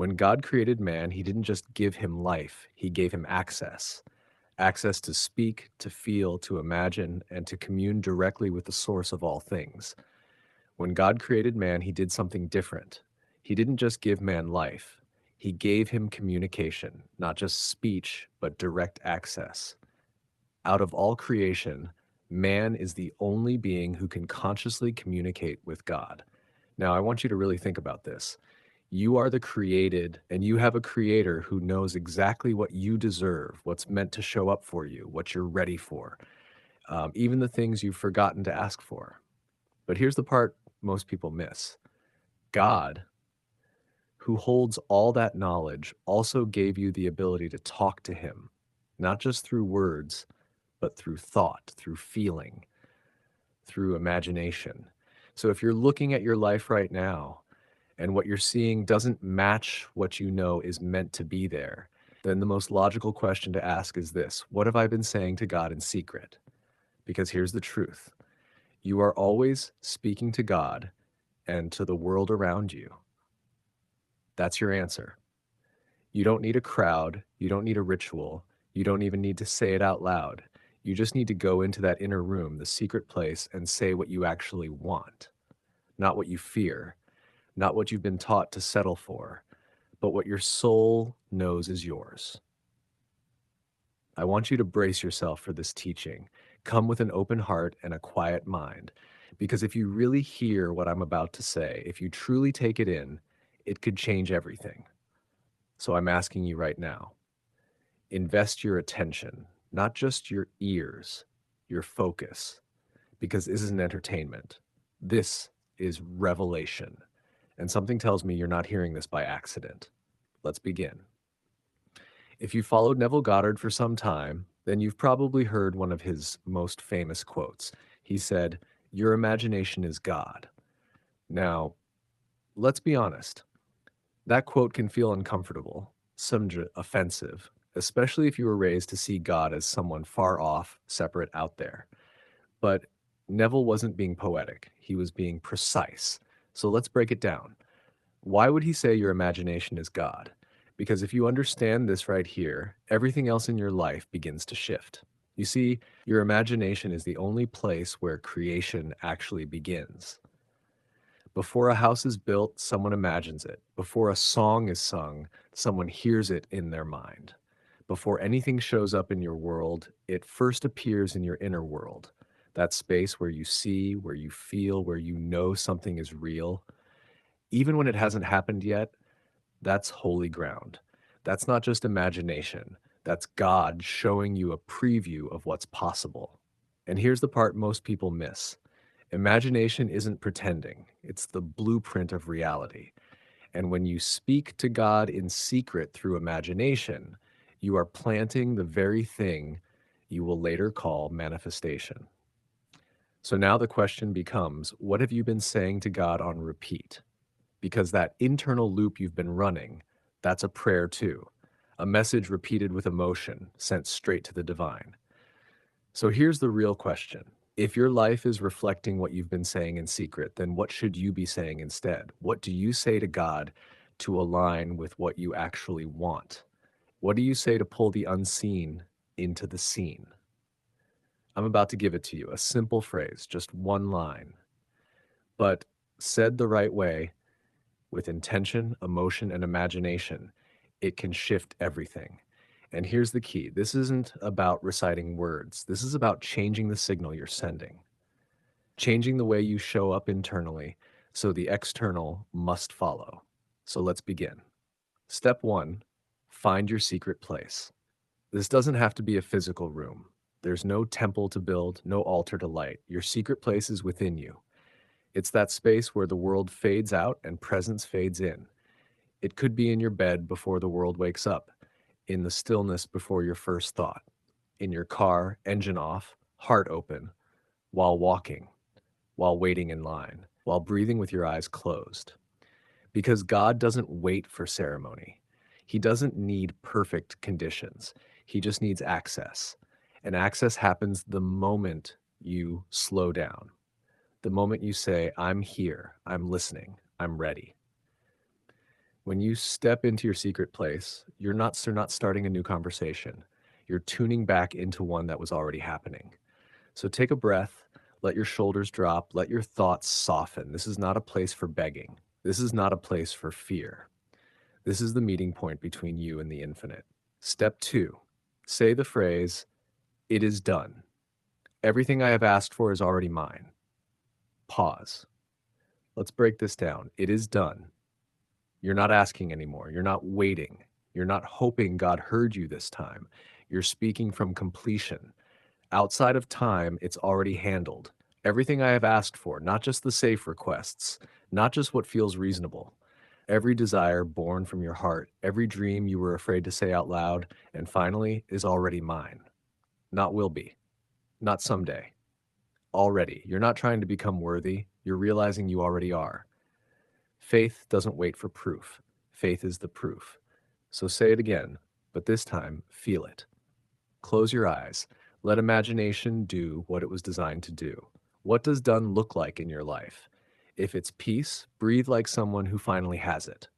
When God created man, he didn't just give him life, he gave him access. Access to speak, to feel, to imagine, and to commune directly with the source of all things. When God created man, he did something different. He didn't just give man life, he gave him communication, not just speech, but direct access. Out of all creation, man is the only being who can consciously communicate with God. Now, I want you to really think about this. You are the created, and you have a creator who knows exactly what you deserve, what's meant to show up for you, what you're ready for, even the things you've forgotten to ask for. But here's the part most people miss: God, who holds all that knowledge, also gave you the ability to talk to him, not just through words, but through thought, through feeling, through imagination. So if you're looking at your life right now and what you're seeing doesn't match what you know is meant to be there, then the most logical question to ask is this: what have I been saying to God in secret? Because here's the truth: you are always speaking to God and to the world around you. That's your answer. You don't need a crowd, you don't need a ritual, you don't even need to say it out loud. You just need to go into that inner room, the secret place, and say what you actually want, not what you fear, not what you've been taught to settle for, but what your soul knows is yours. I want you to brace yourself for this teaching. Come with an open heart and a quiet mind, because if you really hear what I'm about to say, if you truly take it in, it could change everything. So I'm asking you right now, invest your attention, not just your ears, your focus, because this isn't entertainment. This is revelation. And something tells me you're not hearing this by accident. Let's begin. If you followed Neville Goddard for some time, then you've probably heard one of his most famous quotes. He said, "Your imagination is God." Now, let's be honest. That quote can feel uncomfortable, offensive, especially if you were raised to see God as someone far off, separate, out there. But Neville wasn't being poetic, he was being precise. So let's break it down. Why would he say your imagination is God? Because if you understand this right here, everything else in your life begins to shift. You see, your imagination is the only place where creation actually begins. Before a house is built, someone imagines it. Before a song is sung, someone hears it in their mind. Before anything shows up in your world, it first appears in your inner world. That space where you see, where you feel, where you know something is real. Even when it hasn't happened yet, that's holy ground. That's not just imagination. That's God showing you a preview of what's possible. And here's the part most people miss. Imagination isn't pretending, it's the blueprint of reality. And when you speak to God in secret through imagination, you are planting the very thing you will later call manifestation. So now the question becomes, what have you been saying to God on repeat? Because that internal loop you've been running, that's a prayer too, a message repeated with emotion, sent straight to the divine. So here's the real question. If your life is reflecting what you've been saying in secret, then what should you be saying instead? What do you say to God to align with what you actually want? What do you say to pull the unseen into the seen? I'm about to give it to you, a simple phrase, just one line, but said the right way, with intention, emotion, and imagination, it can shift everything. And here's the key. This isn't about reciting words. This is about changing the signal you're sending, changing the way you show up internally so the external must follow. So let's begin. Step one, find your secret place. This doesn't have to be a physical room. There's no temple to build, no altar to light. Your secret place is within you. It's that space where the world fades out and presence fades in. It could be in your bed before the world wakes up, in the stillness before your first thought, in your car, engine off, heart open, while walking, while waiting in line, while breathing with your eyes closed. Because God doesn't wait for ceremony. He doesn't need perfect conditions. He just needs access. And access happens the moment you slow down, the moment you say, "I'm here, I'm listening, I'm ready." When you step into your secret place, you're not starting a new conversation. You're tuning back into one that was already happening. So take a breath, let your shoulders drop, let your thoughts soften. This is not a place for begging. This is not a place for fear. This is the meeting point between you and the infinite. Step two, say the phrase, "It is done. Everything I have asked for is already mine." Pause. Let's break this down. It is done. You're not asking anymore. You're not waiting. You're not hoping God heard you this time. You're speaking from completion. Outside of time, it's already handled. Everything I have asked for, not just the safe requests, not just what feels reasonable. Every desire born from your heart, every dream you were afraid to say out loud, and finally, is already mine. Not will be, not someday. Already. You're not trying to become worthy. You're realizing you already are. Faith doesn't wait for proof. Faith is the proof. So say it again, but this time, feel it. Close your eyes. Let imagination do what it was designed to do. What does done look like in your life? If it's peace, breathe like someone who finally has it.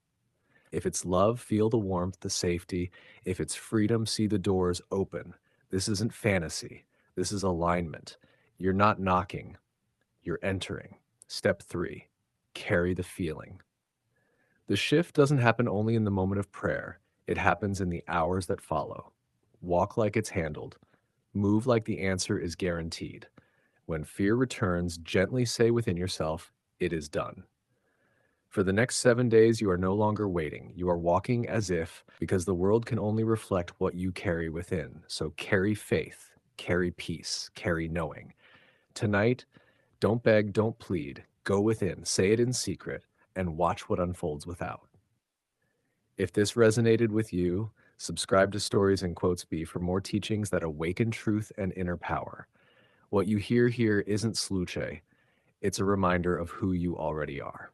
If it's love, feel the warmth, the safety. If it's freedom, see the doors open. This isn't fantasy. This is alignment. You're not knocking, you're entering. Step three, carry the feeling. The shift doesn't happen only in the moment of prayer, it happens in the hours that follow. Walk like it's handled. Move like the answer is guaranteed. When fear returns, gently say within yourself, "It is done." For the next 7 days, you are no longer waiting. You are walking as if, because the world can only reflect what you carry within. So carry faith, carry peace, carry knowing. Tonight, don't beg, don't plead. Go within, say it in secret, and watch what unfolds without. If this resonated with you, subscribe to Stories and Quotes Be for more teachings that awaken truth and inner power. What you hear here isn't sluche, it's a reminder of who you already are.